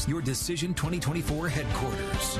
News, your Decision 2024 headquarters.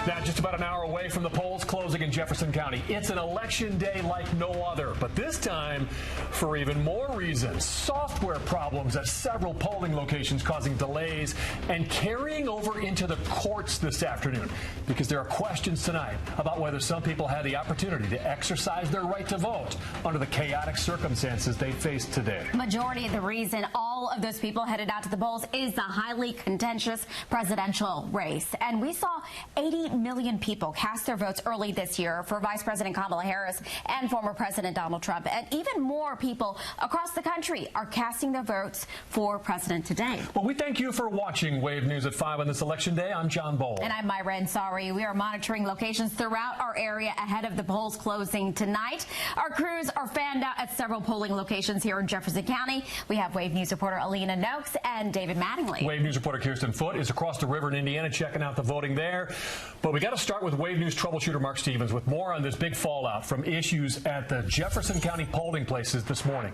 Now, just about an hour away from the polls closing in Jefferson County. It's an election day like no other, but this time for even more reasons. Software problems at several polling locations causing delays and carrying over into the courts this afternoon because there are questions tonight about whether some people had the opportunity to exercise their right to vote under the chaotic circumstances they faced today. Majority of the reason all of those people headed out to the polls is the highly contentious presidential race. And we saw 80 million people cast their votes early this year for Vice President Kamala Harris and former President Donald Trump. And even more people across the country are casting their votes for President today. Well, we thank you for watching Wave News at 5 on this election day. I'm John Bowl. And I'm Myra Ansari. We are monitoring locations throughout our area ahead of the polls closing tonight. Our crews are fanned out at several polling locations here in Jefferson County. We have Wave News reporter Alina Noakes and David Mattingly. Wave News reporter Kirsten Foote is across the river in Indiana checking out the voting there. But we got to start with Wave News troubleshooter Mark Stevens with more on this big fallout from issues at the Jefferson County polling places this morning.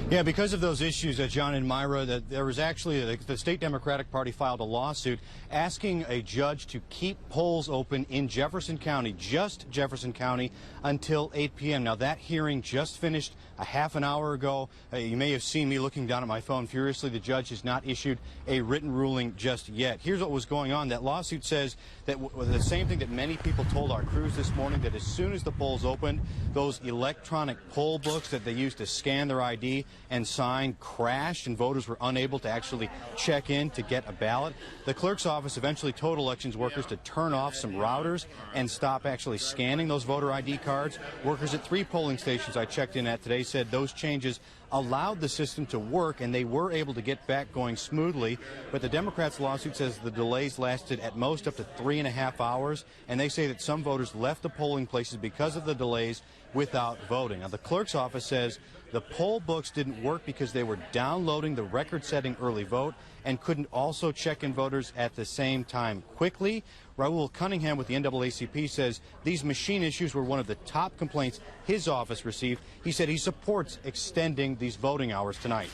Yeah, because of those issues, John and Myra, that there was actually the state Democratic Party filed a lawsuit asking a judge to keep polls open in Jefferson County, just Jefferson County, until 8 p.m. Now, that hearing just finished a half an hour ago. You may have seen me looking down at my phone furiously. The judge has not issued a written ruling just yet. Here's what was going on. That lawsuit says that the same thing that many people told our crews this morning, that as soon as the polls opened, those electronic poll books that they used to scan their ID and sign crashed, and voters were unable to actually check in to get a ballot. The clerk's office eventually told elections workers to turn off some routers and stop actually scanning those voter ID cards. Workers at 3 polling stations I checked in at today said those changes allowed the system to work and they were able to get back going smoothly. But the Democrats' lawsuit says the delays lasted at most up to 3.5 hours, and they say that some voters left the polling places because of the delays without voting. Now, the clerk's office says the poll books didn't work because they were downloading the record-setting early vote and couldn't also check in voters at the same time quickly. Raul Cunningham with the NAACP says these machine issues were one of the top complaints his office received. He said he supports extending these voting hours tonight.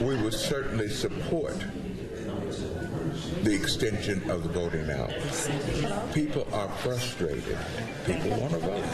We would certainly support the extension of the voting hours. People are frustrated. People want to vote.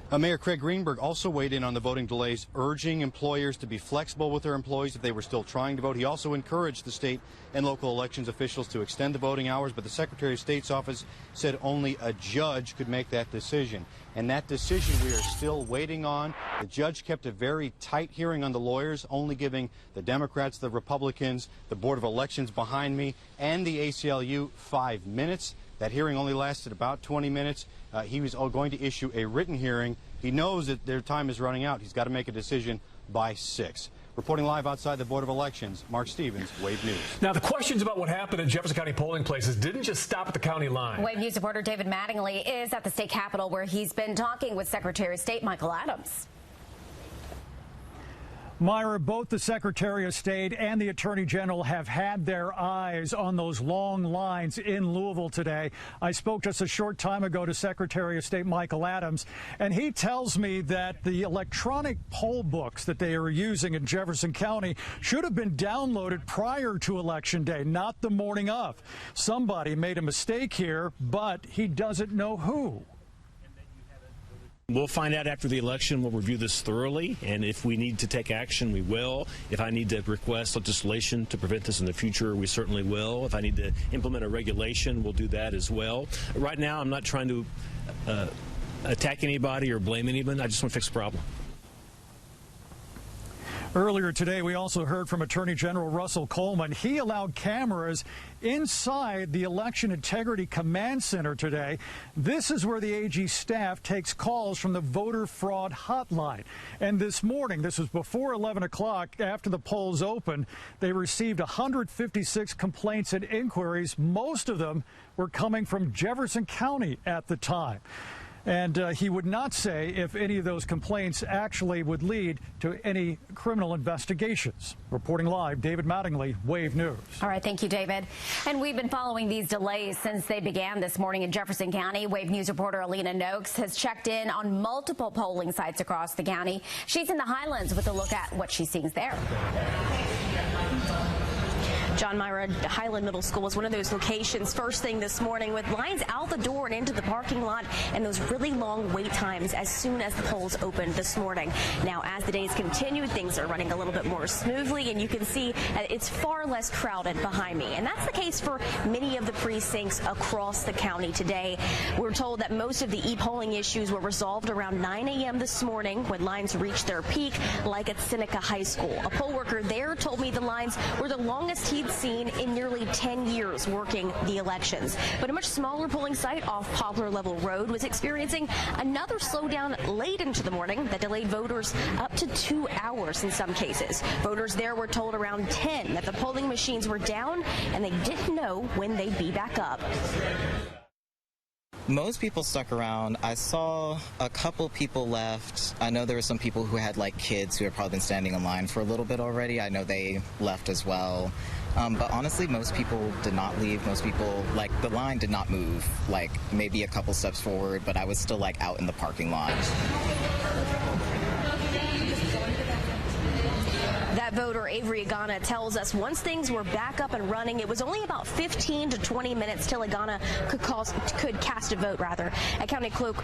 Mayor Craig Greenberg also weighed in on the voting delays, urging employers to be flexible with their employees if they were still trying to vote. He also encouraged the state and local elections officials to extend the voting hours, but the Secretary of State's office said only a judge could make that decision. And that decision we are still waiting on. The judge kept a very tight hearing on the lawyers, only giving the Democrats, the Republicans, the Board of Elections behind me, and the ACLU 5 minutes. That hearing only lasted about 20 minutes. He was going to issue a written hearing. He knows that their time is running out. He's got to make a decision by 6. Reporting live outside the Board of Elections, Mark Stevens, Wave News. Now, the questions about what happened at Jefferson County polling places didn't just stop at the county line. Wave News reporter David Mattingly is at the state capitol where he's been talking with Secretary of State Michael Adams. Myra, both the Secretary of State and the Attorney General have had their eyes on those long lines in Louisville today. I spoke just a short time ago to Secretary of State Michael Adams, and he tells me that the electronic poll books that they are using in Jefferson County should have been downloaded prior to Election Day, not the morning of. Somebody made a mistake here, but he doesn't know who. We'll find out after the election. We'll review this thoroughly, and if we need to take action, we will. If I need to request legislation to prevent this in the future, we certainly will. If I need to implement a regulation, we'll do that as well. Right now, I'm not trying to attack anybody or blame anyone. I just want to fix the problem. Earlier today, we also heard from Attorney General Russell Coleman. He allowed cameras inside the Election Integrity Command Center today. This is where the AG staff takes calls from the voter fraud hotline. And this morning, this was before 11 o'clock, after the polls opened, they received 156 complaints and inquiries. Most of them were coming from Jefferson County at the time. And he would not say if any of those complaints actually would lead to any criminal investigations. Reporting live, David Mattingly, Wave News. All right, thank you, David. And we've been following these delays since they began this morning in Jefferson County. Wave News reporter Alina Noakes has checked in on multiple polling sites across the county. She's in the Highlands with a look at what she sees there. John Myra, Highland Middle School was one of those locations first thing this morning with lines out the door and into the parking lot and those really long wait times as soon as the polls opened this morning. Now, as the days continue, things are running a little bit more smoothly, and you can see that it's far less crowded behind me. And that's the case for many of the precincts across the county today. We're told that most of the e-polling issues were resolved around 9 a.m. this morning when lines reached their peak, like at Seneca High School. A poll worker there told me the lines were the longest he'd seen in nearly 10 years working the elections. But a much smaller polling site off Poplar Level Road was experiencing another slowdown late into the morning that delayed voters up to 2 hours in some cases. Voters there were told around 10 that the polling machines were down and they didn't know when they'd be back up. Most people stuck around. I saw a couple people left. I know there were some people who had like kids who had probably been standing in line for a little bit already. I know they left as well. But honestly, most people did not leave. Most people, like, the line did not move, like maybe a couple steps forward, but I was still like out in the parking lot. That voter, Avery Agana, tells us once things were back up and running, it was only about 15 to 20 minutes till Agana could cast a vote, rather. A county clerk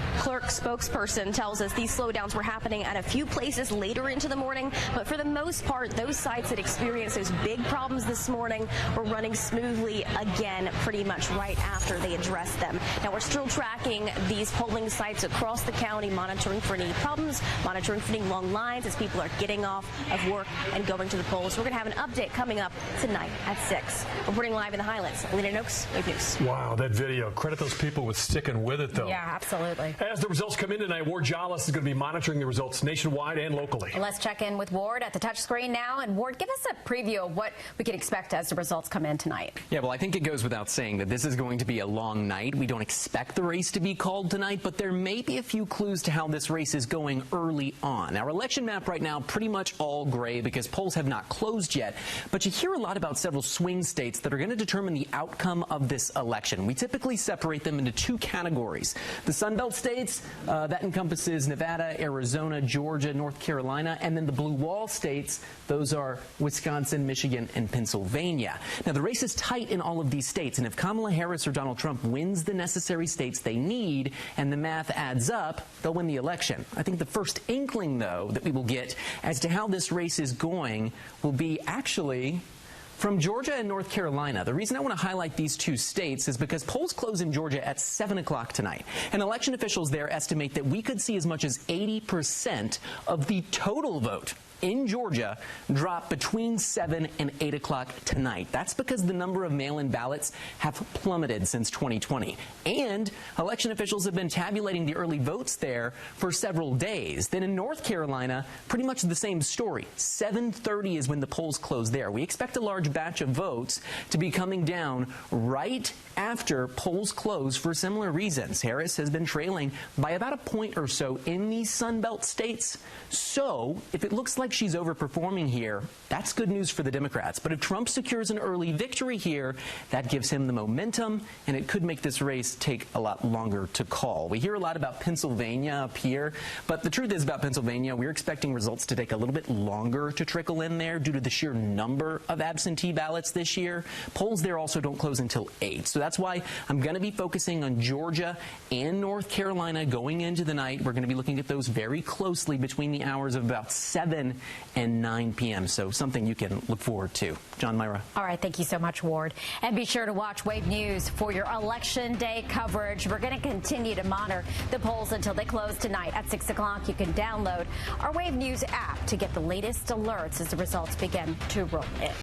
spokesperson tells us these slowdowns were happening at a few places later into the morning, but for the most part, those sites that experienced those big problems this morning were running smoothly again pretty much right after they addressed them. Now, we're still tracking these polling sites across the county, monitoring for any problems, monitoring for any long lines as people are getting off of work and going to the polls. We're going to have an update coming up tonight at 6. Reporting live in the Highlands, Alina Noakes, Wave News. Wow, that video. Credit those people with sticking with it, though. Yeah, absolutely. As the results come in tonight, Ward Jollis is going to be monitoring the results nationwide and locally. Let's check in with Ward at the touchscreen now. And Ward, give us a preview of what we can expect as the results come in tonight. Yeah, well, I think it goes without saying that this is going to be a long night. We don't expect the race to be called tonight, but there may be a few clues to how this race is going early on. Our election map right now pretty much all gray because polls have not closed yet, but you hear a lot about several swing states that are going to determine the outcome of this election. We typically separate them into two categories. The Sun Belt states, that encompasses Nevada, Arizona, Georgia, North Carolina, and then the blue wall states, those are Wisconsin, Michigan, and Pennsylvania. Now, the race is tight in all of these states, and if Kamala Harris or Donald Trump wins the necessary states they need and the math adds up, they'll win the election. I think the first inkling, though, that we will get as to how this race is going will be actually from Georgia and North Carolina. The reason I want to highlight these two states is because polls close in Georgia at 7 o'clock tonight. And election officials there estimate that we could see as much as 80% of the total vote in Georgia drop between 7 and 8 o'clock tonight. That's because the number of mail-in ballots have plummeted since 2020. And election officials have been tabulating the early votes there for several days. Then in North Carolina, pretty much the same story. 7:30 is when the polls close there. We expect a large batch of votes to be coming down right after polls close for similar reasons. Harris has been trailing by about a point or so in these Sun Belt states. So if it looks like she's overperforming here, that's good news for the Democrats. But if Trump secures an early victory here, that gives him the momentum, and it could make this race take a lot longer to call. We hear a lot about Pennsylvania up here, but the truth is about Pennsylvania, we're expecting results to take a little bit longer to trickle in there due to the sheer number of absentee ballots this year. Polls there also don't close until 8. So that's why I'm going to be focusing on Georgia and North Carolina going into the night. We're going to be looking at those very closely between the hours of about 7 and 9 p.m. So something you can look forward to. John, Myra. All right. Thank you so much, Ward. And be sure to watch Wave News for your Election Day coverage. We're going to continue to monitor the polls until they close tonight at 6 o'clock. You can download our Wave News app to get the latest alerts as the results begin to roll in.